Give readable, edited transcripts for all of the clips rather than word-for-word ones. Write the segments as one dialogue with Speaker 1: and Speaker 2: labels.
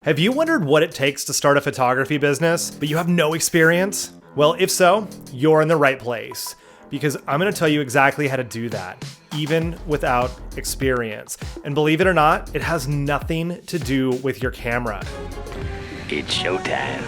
Speaker 1: Have you wondered what it takes to start a photography business, but you have no experience? Well, if so, you're in the right place, because I'm gonna tell you exactly how to do that, even without experience. And believe it or not, it has nothing to do with your camera.
Speaker 2: It's showtime.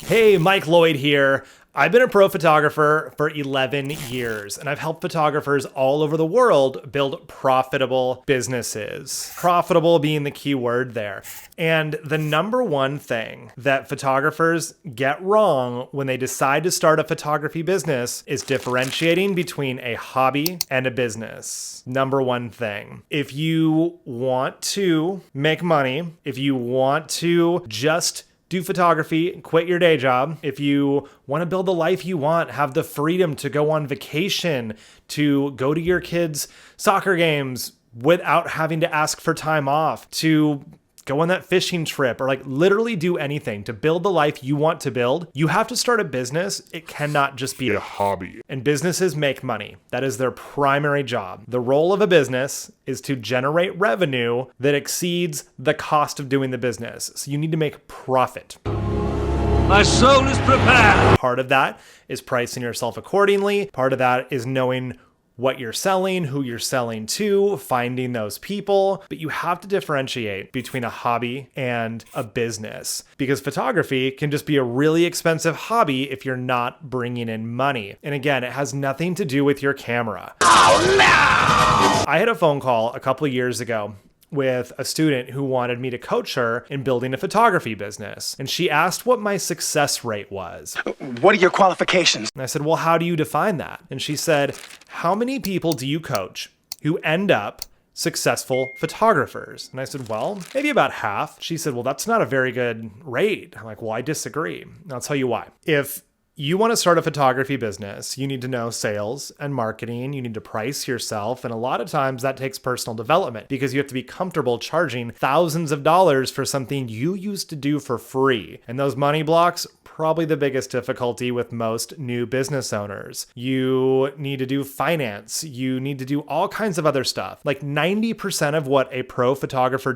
Speaker 1: Hey, Mike Lloyd here. I've been a pro photographer for 11 years, and I've helped photographers all over the world build profitable businesses. Profitable being the key word there. And the number one thing that photographers get wrong when they decide to start a photography business is differentiating between a hobby and a business. Number one thing. If you want to make money, if you want to just do photography, quit your day job. If you want to build the life you want, have the freedom to go on vacation, to go to your kids' soccer games without having to ask for time off, to go on that fishing trip, or like literally do anything to build the life you want to build, you have to start a business. It cannot just be a hobby. And businesses make money. That is their primary job. The role of a business is to generate revenue that exceeds the cost of doing the business. So you need to make profit.
Speaker 2: My soul is prepared.
Speaker 1: Part of that is pricing yourself accordingly. Part of that is knowing what you're selling, who you're selling to, finding those people. But you have to differentiate between a hobby and a business, because photography can just be a really expensive hobby if you're not bringing in money. And again, it has nothing to do with your camera.
Speaker 2: Oh no!
Speaker 1: I had a phone call a couple of years ago with a student who wanted me to coach her in building a photography business. And she asked what my success rate was.
Speaker 3: What are your qualifications?
Speaker 1: And I said, well, how do you define that? And she said, how many people do you coach who end up successful photographers? And I said, well, maybe about half. She said, well, that's not a very good rate. I'm like, well, I disagree. And I'll tell you why. If you want to start a photography business, you need to know sales and marketing. You need to price yourself. And a lot of times that takes personal development, because you have to be comfortable charging thousands of dollars for something you used to do for free. And those money blocks, probably the biggest difficulty with most new business owners. You need to do finance. You need to do all kinds of other stuff. Like 90% of what a pro photographer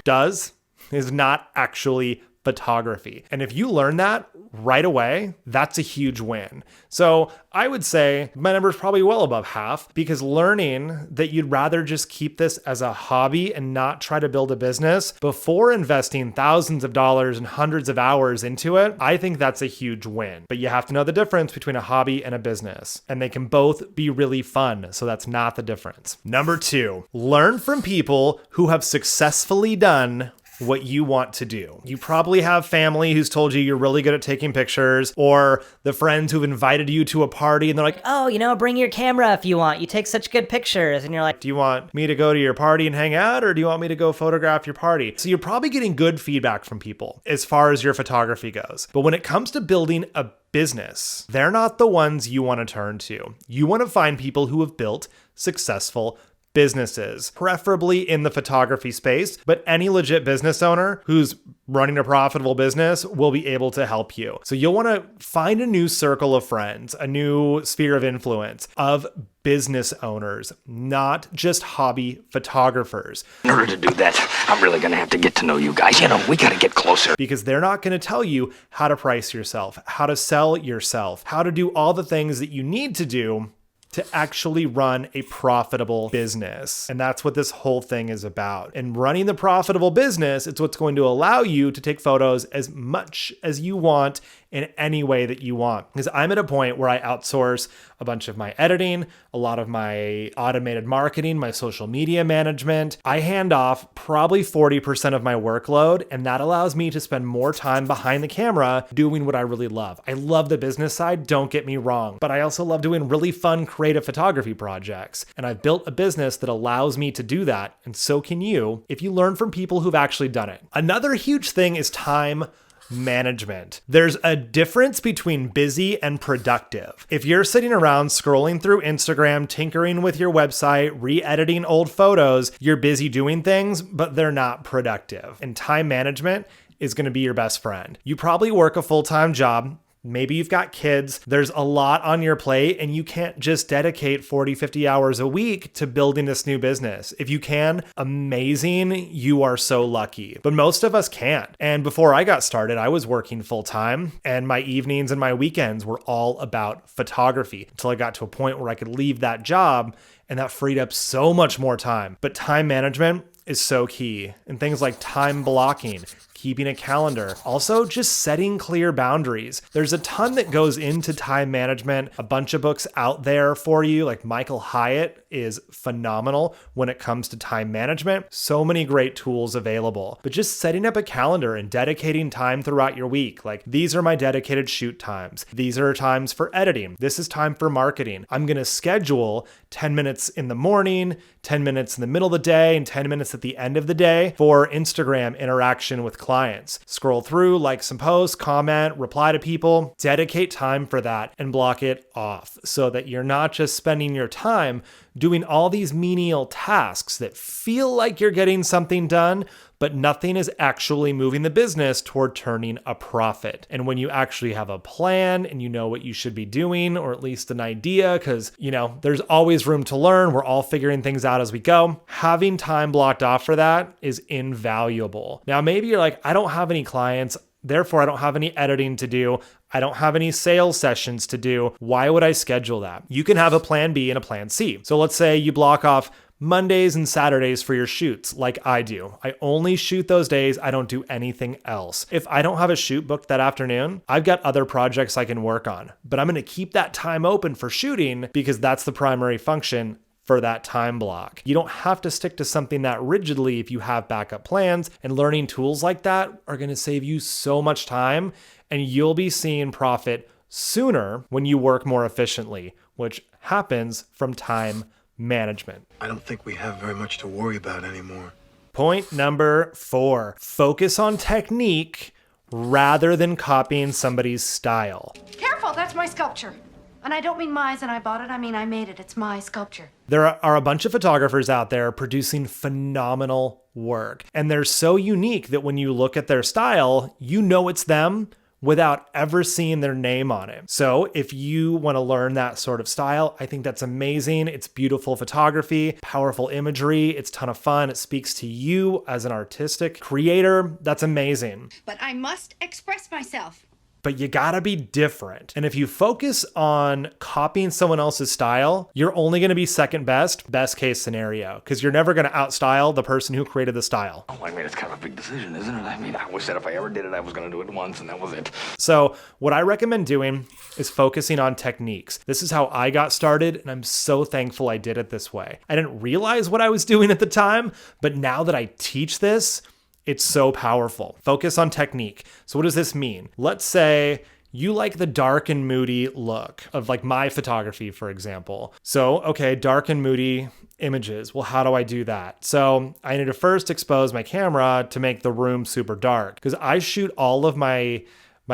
Speaker 1: does is not actually photography. And if you learn that right away, that's a huge win. So I would say my number is probably well above half, because learning that you'd rather just keep this as a hobby and not try to build a business before investing thousands of dollars and hundreds of hours into it, I think that's a huge win. But you have to know the difference between a hobby and a business, and they can both be really fun. So that's not the difference. Number two, learn from people who have successfully done what you want to do. You probably have family who's told you you're really good at taking pictures, or the friends who've invited you to a party and they're like,
Speaker 4: oh, bring your camera if you want. You take such good pictures. And you're like,
Speaker 1: do you want me to go to your party and hang out, or do you want me to go photograph your party? So you're probably getting good feedback from people as far as your photography goes. But when it comes to building a business, they're not the ones you want to turn to. You want to find people who have built successful businesses, preferably in the photography space, but any legit business owner who's running a profitable business will be able to help you. So you'll want to find a new circle of friends, a new sphere of influence of business owners, not just hobby photographers.
Speaker 2: In order to do that, I'm really gonna have to get to know you guys. We gotta get closer.
Speaker 1: Because they're not going to tell you how to price yourself, how to sell yourself, how to do all the things that you need to do to actually run a profitable business. And that's what this whole thing is about. And running the profitable business, it's what's going to allow you to take photos as much as you want in any way that you want. Because I'm at a point where I outsource a bunch of my editing, a lot of my automated marketing, my social media management. I hand off probably 40% of my workload, and that allows me to spend more time behind the camera doing what I really love. I love the business side, don't get me wrong, but I also love doing really fun creative photography projects. And I've built a business that allows me to do that, and so can you if you learn from people who've actually done it. Another huge thing is time management. There's a difference between busy and productive. If you're sitting around scrolling through Instagram, tinkering with your website, re-editing old photos, you're busy doing things, but they're not productive. And time management is going to be your best friend. You probably work a full-time job, Maybe you've got kids. There's a lot on your plate and you can't just dedicate 40, 50 hours a week to building this new business. If you can, amazing. You are so lucky. But most of us can't. And before I got started, I was working full time and my evenings and my weekends were all about photography until I got to a point where I could leave that job, and that freed up so much more time. But time management is so key. And things like time blocking, keeping a calendar, also just setting clear boundaries. There's a ton that goes into time management, a bunch of books out there for you. Like Michael Hyatt is phenomenal when it comes to time management. So many great tools available, but just setting up a calendar and dedicating time throughout your week. Like, these are my dedicated shoot times. These are times for editing. This is time for marketing. I'm going to schedule 10 minutes in the morning, 10 minutes in the middle of the day, and 10 minutes at the end of the day for Instagram interaction with clients. Scroll through, like some posts, comment, reply to people, dedicate time for that and block it off so that you're not just spending your time doing all these menial tasks that feel like you're getting something done, but nothing is actually moving the business toward turning a profit. And when you actually have a plan and you know what you should be doing, or at least an idea, because, there's always room to learn. We're all figuring things out as we go. Having time blocked off for that is invaluable. Now, maybe you're like, I don't have any clients, therefore I don't have any editing to do. I don't have any sales sessions to do. Why would I schedule that? You can have a plan B and a plan C. So let's say you block off Mondays and Saturdays for your shoots, like I do. I only shoot those days. I don't do anything else. If I don't have a shoot booked that afternoon, I've got other projects I can work on, but I'm going to keep that time open for shooting because that's the primary function for that time block. You don't have to stick to something that rigidly if you have backup plans, and learning tools like that are going to save you so much time, and you'll be seeing profit sooner when you work more efficiently, which happens from time management.
Speaker 5: I don't think we have very much to worry about anymore.
Speaker 1: Point number 4, focus on technique rather than copying somebody's style.
Speaker 6: Careful, that's my sculpture. And I don't mean my as in I bought it, I mean I made it. It's my sculpture.
Speaker 1: There are a bunch of photographers out there producing phenomenal work. And they're so unique that when you look at their style, you know it's them without ever seeing their name on it. So if you want to learn that sort of style, I think that's amazing. It's beautiful photography, powerful imagery. It's a ton of fun. It speaks to you as an artistic creator. That's amazing.
Speaker 6: But I must express myself.
Speaker 1: But you gotta be different. And if you focus on copying someone else's style, you're only gonna be second best case scenario, because you're never gonna outstyle the person who created the style.
Speaker 2: Oh, I mean, it's kind of a big decision, isn't it? I mean, I always said if I ever did it, I was going to do it once, and that was it.
Speaker 1: So what I recommend doing is focusing on techniques. This is how I got started, and I'm so thankful I did it this way. I didn't realize what I was doing at the time, but now that I teach this, it's so powerful. Focus on technique. So what does this mean? Let's say you like the dark and moody look of like my photography, for example. So, okay, dark and moody images. Well, how do I do that? So I need to first expose my camera to make the room super dark, because I shoot all of my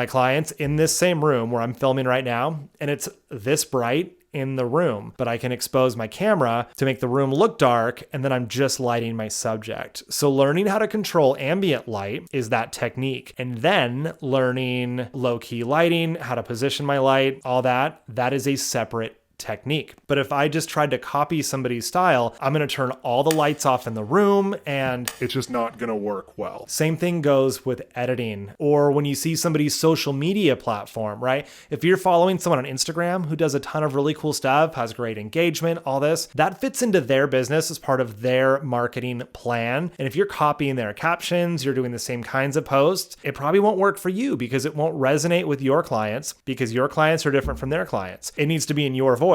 Speaker 1: clients in this same room where I'm filming right now, and it's this bright in the room, but I can expose my camera to make the room look dark, and then I'm just lighting my subject. So learning how to control ambient light is that technique. And then learning low-key lighting, how to position my light, all that is a separate technique. But if I just tried to copy somebody's style, I'm going to turn all the lights off in the room and it's just not going to work well. Same thing goes with editing, or when you see somebody's social media platform, right? If you're following someone on Instagram who does a ton of really cool stuff, has great engagement, all this, that fits into their business as part of their marketing plan. And if you're copying their captions, you're doing the same kinds of posts, it probably won't work for you because it won't resonate with your clients, because your clients are different from their clients. It needs to be in your voice.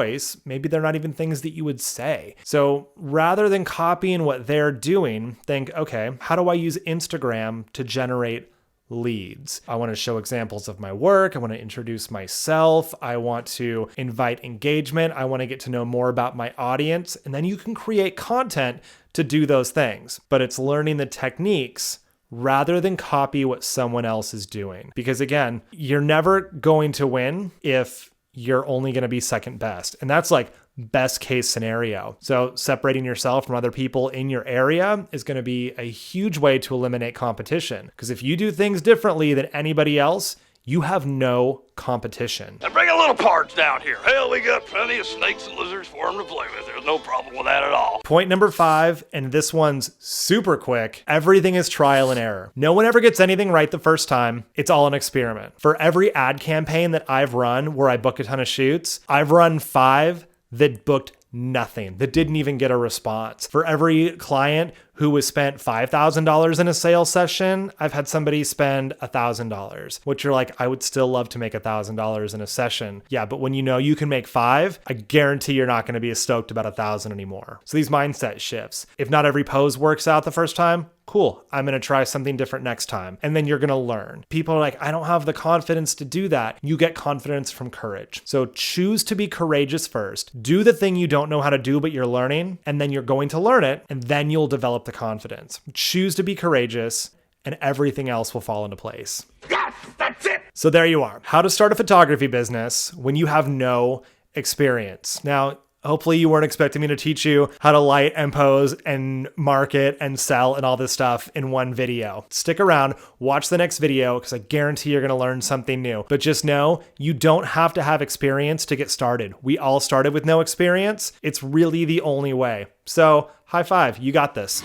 Speaker 1: Maybe they're not even things that you would say. So rather than copying what they're doing, think, okay, how do I use Instagram to generate leads? I want to show examples of my work. I want to introduce myself. I want to invite engagement. I want to get to know more about my audience. And then you can create content to do those things. But it's learning the techniques rather than copy what someone else is doing. Because again, you're never going to win if you're only going to be second best. And that's like best case scenario. So separating yourself from other people in your area is going to be a huge way to eliminate competition. Because if you do things differently than anybody else, you have no competition.
Speaker 2: And bring a little parts down here. Hell, we got plenty of snakes and lizards for them to play with. There's no problem with that at all.
Speaker 1: Point number 5, and this one's super quick. Everything is trial and error. No one ever gets anything right the first time. It's all an experiment. For every ad campaign that I've run where I book a ton of shoots, I've run 5 that booked nothing, that didn't even get a response. For every client who was spent $5,000 in a sales session, I've had somebody spend $1,000, which you're like, I would still love to make $1,000 in a session. Yeah, but when you know you can make 5, I guarantee you're not going to be as stoked about 1,000 anymore. So these mindset shifts. If not every pose works out the first time, cool, I'm going to try something different next time. And then you're going to learn. People are like, I don't have the confidence to do that. You get confidence from courage. So choose to be courageous first. Do the thing you don't know how to do, but you're learning, and then you're going to learn it, and then you'll develop the confidence. Choose to be courageous, and everything else will fall into place.
Speaker 2: Yes, that's it.
Speaker 1: So there you are. How to start a photography business when you have no experience. Now, hopefully you weren't expecting me to teach you how to light and pose and market and sell and all this stuff in one video. Stick around, watch the next video, because I guarantee you're going to learn something new. But just know, you don't have to have experience to get started. We all started with no experience. It's really the only way. So high five, you got this.